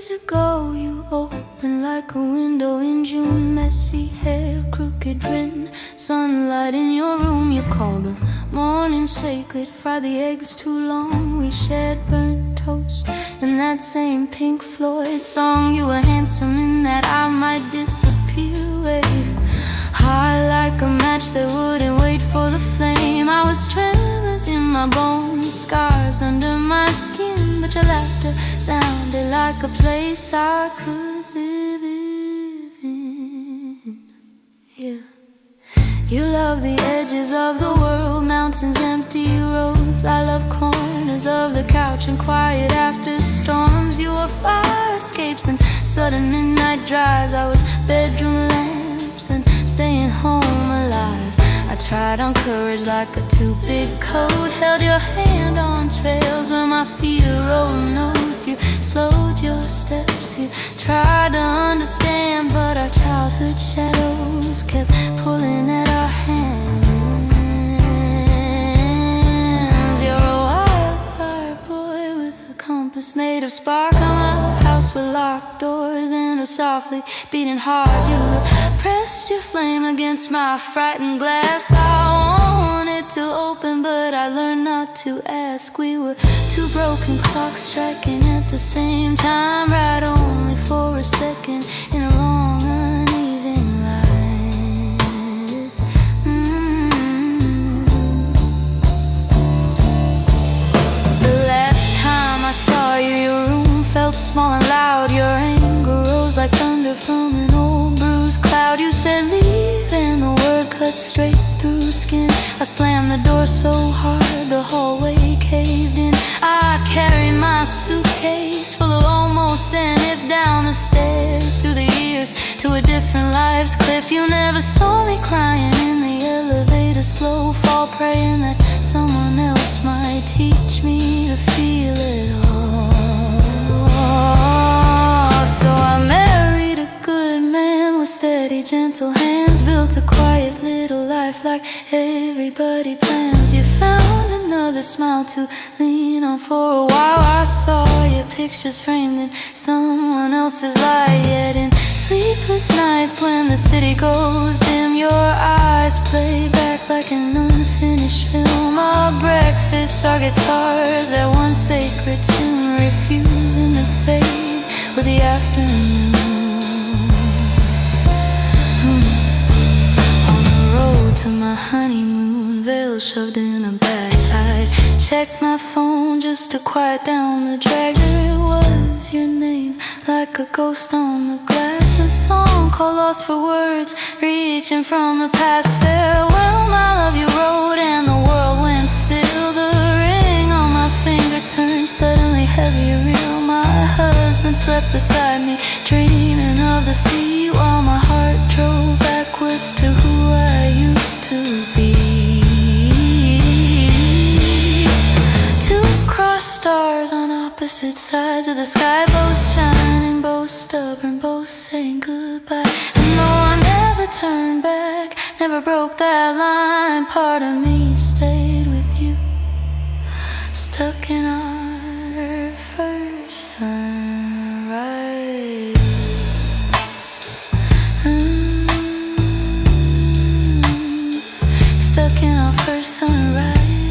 days ago, you opened like a window in June. Messy hair, crooked grin, sunlight in your room. You called the morning sacred, fried the eggs too long. We shared burnt toast and that same Pink Floyd song. You were handsome in that I might disappear. High like a match that wouldn't wait for the flame. I was tremors in my bones, scars under my skin, but your laughter sounded like a place I could live in. Yeah. You love the edges of the world, mountains, empty roads. I love corners of the couch and quiet after storms. You were fire escapes and sudden midnight drives. I was bedroom lamps and staying home alive. I tried on courage like a too big coat, held your hand on trails where my feet rolled notes. You slowed your steps, you tried to understand, but our childhood shadows kept pulling at our hands. You're a wildfire boy with a compass made of spark. I'm a house with locked doors and a softly beating heart. You pressed your flame against my frightened glass. I wanted to open, but I learned not to ask. We were two broken clocks striking at the same time, right only for a second in a long uneven line. The last time I saw you, your room felt small and loud. Your anger rose like thunder from an old bruised cloud. You said leave and the word cut straight through skin. I slammed the door so hard the hallway caved in. I carried my suitcase full of almost, and if down the stairs through the years to a different life's cliff. You never saw me crying in the elevator, slow fall, praying that someone else might teach me to feel it all. So I married a good man with steady, gentle hands, built a quiet little life like everybody plans. You found another smile to lean on for a while. I saw your pictures framed in someone else's light. Yet in sleepless nights when the city goes dim, your eyes play back like an unfinished film. Our breakfasts, our guitars, that one sacred tune, refusing to fade with the afternoon. On the road to my honeymoon, veil shoved in a bag. I'd check my phone just to quiet down the drag. There it was, your name, like a ghost on the glass. A song called Lost for Words, reaching from the past. Farewell, my love, you wrote, and the world went still. The ring on my finger turned suddenly heavy, real. My husband slept beside me, dreaming of the sea, while my heart drove backwards to who I used to be. Two crossed stars on opposite sides of the sky, both shining, both stubborn, both saying goodbye. And though I never turned back, never broke that line, part of me stayed with you, stuck in our first sunrise. Stuck in our first sunrise.